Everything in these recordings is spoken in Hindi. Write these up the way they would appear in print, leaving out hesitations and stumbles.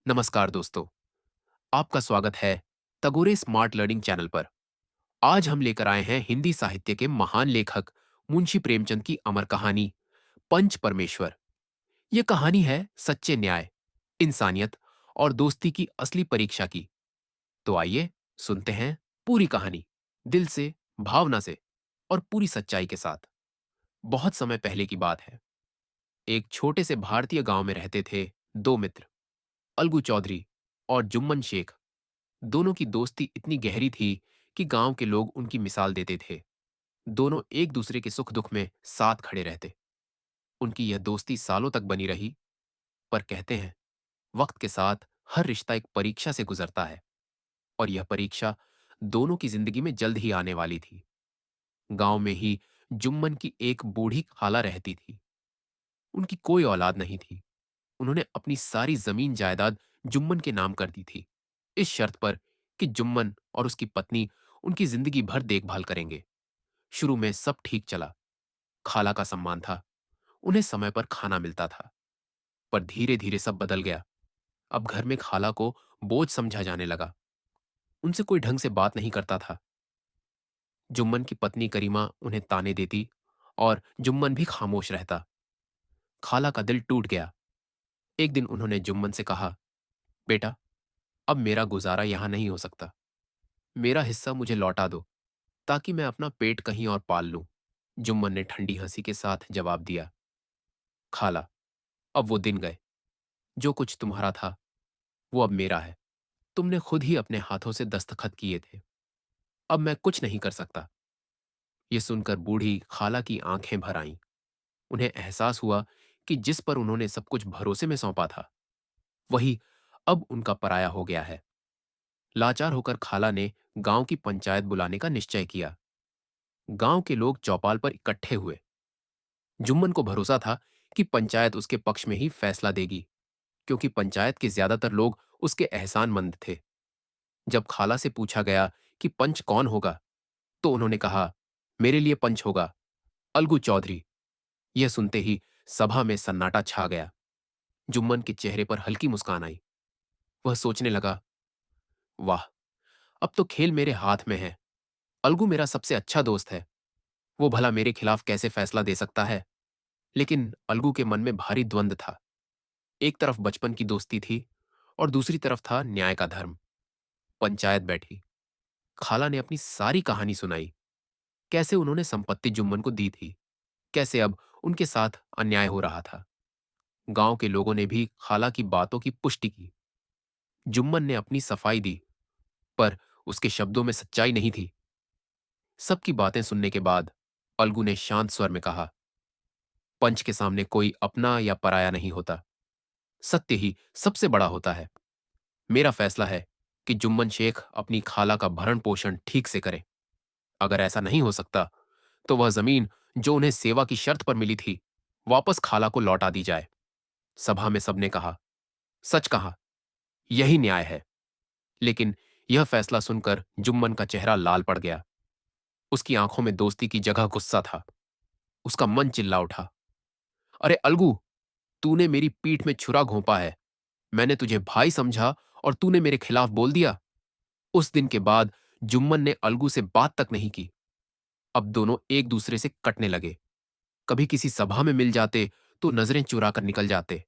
नमस्कार दोस्तों, आपका स्वागत है तगोरे स्मार्ट लर्निंग चैनल पर। आज हम लेकर आए हैं हिंदी साहित्य के महान लेखक मुंशी प्रेमचंद की अमर कहानी पंच परमेश्वर। यह कहानी है सच्चे न्याय, इंसानियत और दोस्ती की असली परीक्षा की। तो आइए सुनते हैं पूरी कहानी, दिल से, भावना से और पूरी सच्चाई के साथ। बहुत समय पहले की बात है। एक छोटे से भारतीय गांव में रहते थे दो मित्र, अलगू चौधरी और जुम्मन शेख। दोनों की दोस्ती इतनी गहरी थी कि गांव के लोग उनकी मिसाल देते थे। दोनों एक दूसरे के सुख दुख में साथ खड़े रहते। उनकी यह दोस्ती सालों तक बनी रही। पर कहते हैं, वक्त के साथ हर रिश्ता एक परीक्षा से गुजरता है, और यह परीक्षा दोनों की जिंदगी में जल्द ही आने वाली थी। गांव में ही जुम्मन की एक बूढ़ी खाला रहती थी। उनकी कोई औलाद नहीं थी। उन्होंने अपनी सारी जमीन जायदाद जुम्मन के नाम कर दी थी, इस शर्त पर कि जुम्मन और उसकी पत्नी उनकी जिंदगी भर देखभाल करेंगे। शुरू में सब ठीक चला। खाला का सम्मान था, उन्हें समय पर खाना मिलता था। पर धीरे धीरे सब बदल गया। अब घर में खाला को बोझ समझा जाने लगा। उनसे कोई ढंग से बात नहीं करता था। जुम्मन की पत्नी करीमा उन्हें ताने देती और जुम्मन भी खामोश रहता। खाला का दिल टूट गया। एक दिन उन्होंने जुम्मन से कहा, बेटा, अब मेरा गुजारा यहां नहीं हो सकता। मेरा हिस्सा मुझे लौटा दो, ताकि मैं अपना पेट कहीं और पाल लूं। जुम्मन ने ठंडी हंसी के साथ जवाब दिया, खाला, अब वो दिन गए। जो कुछ तुम्हारा था वो अब मेरा है। तुमने खुद ही अपने हाथों से दस्तखत किए थे। अब मैं कुछ नहीं कर सकता। ये सुनकर बूढ़ी खाला की आंखें भर आईं। उन्हें एहसास हुआ कि जिस पर उन्होंने सब कुछ भरोसे में सौंपा था, वही अब उनका पराया हो गया है। लाचार होकर खाला ने गांव की पंचायत बुलाने का निश्चय किया। गांव के लोग चौपाल पर इकट्ठे हुए। जुम्मन को भरोसा था कि पंचायत उसके पक्ष में ही फैसला देगी, क्योंकि पंचायत के ज्यादातर लोग उसके एहसानमंद थे। जब खाला से पूछा गया कि पंच कौन होगा, तो उन्होंने कहा, मेरे लिए पंच होगा अलगू चौधरी। यह सुनते ही सभा में सन्नाटा छा गया। जुम्मन के चेहरे पर हल्की मुस्कान आई। वह सोचने लगा, वाह, अब तो खेल मेरे हाथ में है। अलगू मेरा सबसे अच्छा दोस्त है। वो भला मेरे खिलाफ कैसे फैसला दे सकता है? लेकिन अलगू के मन में भारी द्वंद था। एक तरफ बचपन की दोस्ती थी और दूसरी तरफ था न्याय का धर्म। पंचायत बैठी। खाला ने अपनी सारी कहानी सुनाई। कैसे उन्होंने संपत्ति जुम्मन को दी थी, कैसे अब उनके साथ अन्याय हो रहा था। गांव के लोगों ने भी खाला की बातों की पुष्टि की। जुम्मन ने अपनी सफाई दी, पर उसके शब्दों में सच्चाई नहीं थी। सबकी बातें सुनने के बाद अलगू ने शांत स्वर में कहा, पंच के सामने कोई अपना या पराया नहीं होता। सत्य ही सबसे बड़ा होता है। मेरा फैसला है कि जुम्मन शेख अपनी खाला का भरण पोषण ठीक से करे। अगर ऐसा नहीं हो सकता, तो वह जमीन जो उन्हें सेवा की शर्त पर मिली थी, वापस खाला को लौटा दी जाए। सभा में सबने कहा, सच कहा, यही न्याय है। लेकिन यह फैसला सुनकर जुम्मन का चेहरा लाल पड़ गया। उसकी आंखों में दोस्ती की जगह गुस्सा था। उसका मन चिल्ला उठा, अरे अलगू, तूने मेरी पीठ में छुरा घोंपा है। मैंने तुझे भाई समझा और तूने मेरे खिलाफ बोल दिया। उस दिन के बाद जुम्मन ने अलगू से बात तक नहीं की। अब दोनों एक दूसरे से कटने लगे। कभी किसी सभा में मिल जाते तो नजरें चुरा कर निकल जाते।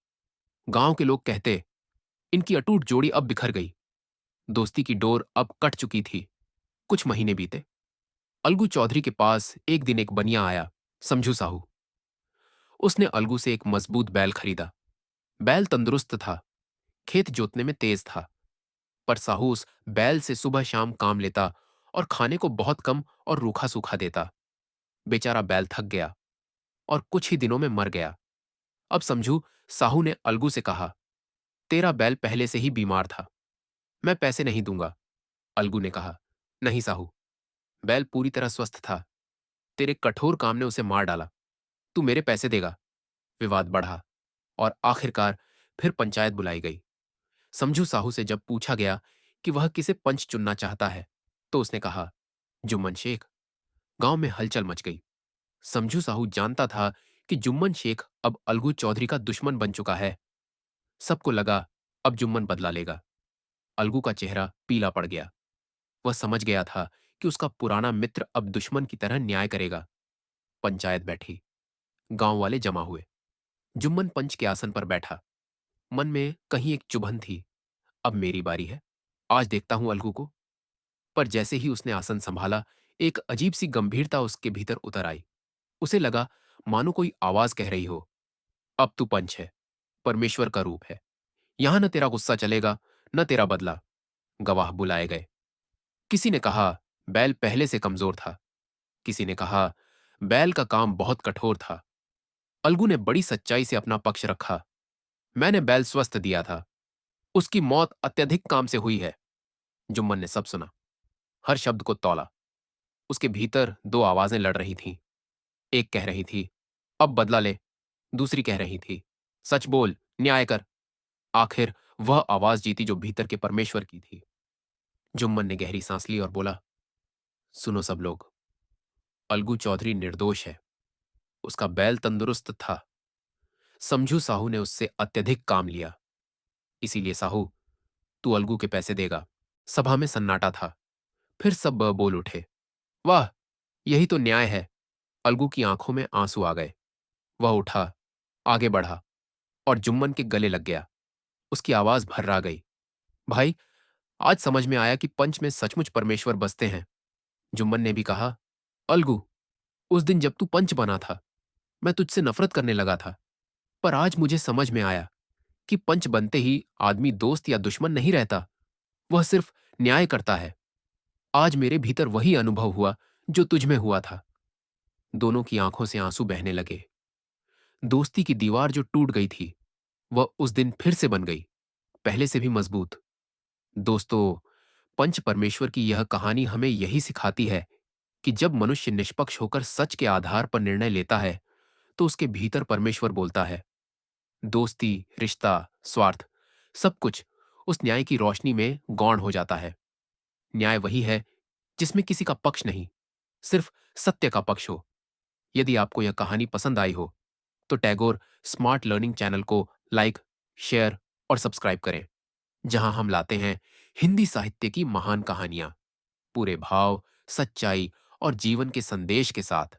गांव के लोग कहते, इनकी अटूट जोड़ी अब बिखर गई। दोस्ती की डोर अब कट चुकी थी। कुछ महीने बीते। अलगू चौधरी के पास एक दिन एक बनिया आया, समझू साहू। उसने अलगू से एक मजबूत बैल खरीदा। बैल तंदुरुस्त था, खेत जोतने में तेज था। पर साहू उस बैल से सुबह शाम काम लेता और खाने को बहुत कम और रूखा सूखा देता। बेचारा बैल थक गया और कुछ ही दिनों में मर गया। अब समझू साहू ने अलगू से कहा, तेरा बैल पहले से ही बीमार था, मैं पैसे नहीं दूंगा। अलगू ने कहा, नहीं साहू, बैल पूरी तरह स्वस्थ था। तेरे कठोर काम ने उसे मार डाला। तू मेरे पैसे देगा। विवाद बढ़ा और आखिरकार फिर पंचायत बुलाई गई। समझू साहू से जब पूछा गया कि वह किसे पंच चुनना चाहता है, तो उसने कहा, जुम्मन शेख। गांव में हलचल मच गई। समझू साहू जानता था कि जुम्मन शेख अब अलगू चौधरी का दुश्मन बन चुका है। सबको लगा अब जुम्मन बदला लेगा। अलगू का चेहरा पीला पड़ गया। वह समझ गया था कि उसका पुराना मित्र अब दुश्मन की तरह न्याय करेगा। पंचायत बैठी। गांव वाले जमा हुए। जुम्मन पंच के आसन पर बैठा। मन में कहीं एक चुभन थी। अब मेरी बारी है। आज देखता हूं अलगू को। पर जैसे ही उसने आसन संभाला, एक अजीब सी गंभीरता उसके भीतर उतर आई। उसे लगा मानो कोई आवाज कह रही हो, अब तू पंच है, परमेश्वर का रूप है। यहां न तेरा गुस्सा चलेगा, न तेरा बदला। गवाह बुलाए गए। किसी ने कहा बैल पहले से कमजोर था। किसी ने कहा बैल का काम बहुत कठोर था। अलगू ने बड़ी सच्चाई से अपना पक्ष रखा। मैंने बैल स्वस्थ दिया था। उसकी मौत अत्यधिक काम से हुई है। जुम्मन ने सब सुना, हर शब्द को तौला। उसके भीतर दो आवाजें लड़ रही थीं। एक कह रही थी, अब बदला ले। दूसरी कह रही थी, सच बोल, न्याय कर। आखिर वह आवाज जीती जो भीतर के परमेश्वर की थी। जुम्मन ने गहरी सांस ली और बोला, सुनो सब लोग, अलगू चौधरी निर्दोष है। उसका बैल तंदुरुस्त था। समझू साहू ने उससे अत्यधिक काम लिया। इसीलिए साहू, तू अलगू के पैसे देगा। सभा में सन्नाटा था। फिर सब बोल उठे, वाह, यही तो न्याय है। अलगू की आंखों में आंसू आ गए। वह उठा, आगे बढ़ा और जुम्मन के गले लग गया। उसकी आवाज भर्रा गई, भाई, आज समझ में आया कि पंच में सचमुच परमेश्वर बसते हैं। जुम्मन ने भी कहा, अलगू, उस दिन जब तू पंच बना था, मैं तुझसे नफरत करने लगा था। पर आज मुझे समझ में आया कि पंच बनते ही आदमी दोस्त या दुश्मन नहीं रहता। वह सिर्फ न्याय करता है। आज मेरे भीतर वही अनुभव हुआ जो तुझ में हुआ था। दोनों की आंखों से आंसू बहने लगे। दोस्ती की दीवार जो टूट गई थी, वह उस दिन फिर से बन गई, पहले से भी मजबूत। दोस्तों, पंच परमेश्वर की यह कहानी हमें यही सिखाती है कि जब मनुष्य निष्पक्ष होकर सच के आधार पर निर्णय लेता है, तो उसके भीतर परमेश्वर बोलता है। दोस्ती, रिश्ता, स्वार्थ, सब कुछ उस न्याय की रोशनी में गौण हो जाता है। न्याय वही है जिसमें किसी का पक्ष नहीं, सिर्फ सत्य का पक्ष हो। यदि आपको यह कहानी पसंद आई हो, तो टैगोर स्मार्ट लर्निंग चैनल को लाइक, शेयर और सब्सक्राइब करें, जहां हम लाते हैं हिंदी साहित्य की महान कहानियां, पूरे भाव, सच्चाई और जीवन के संदेश के साथ।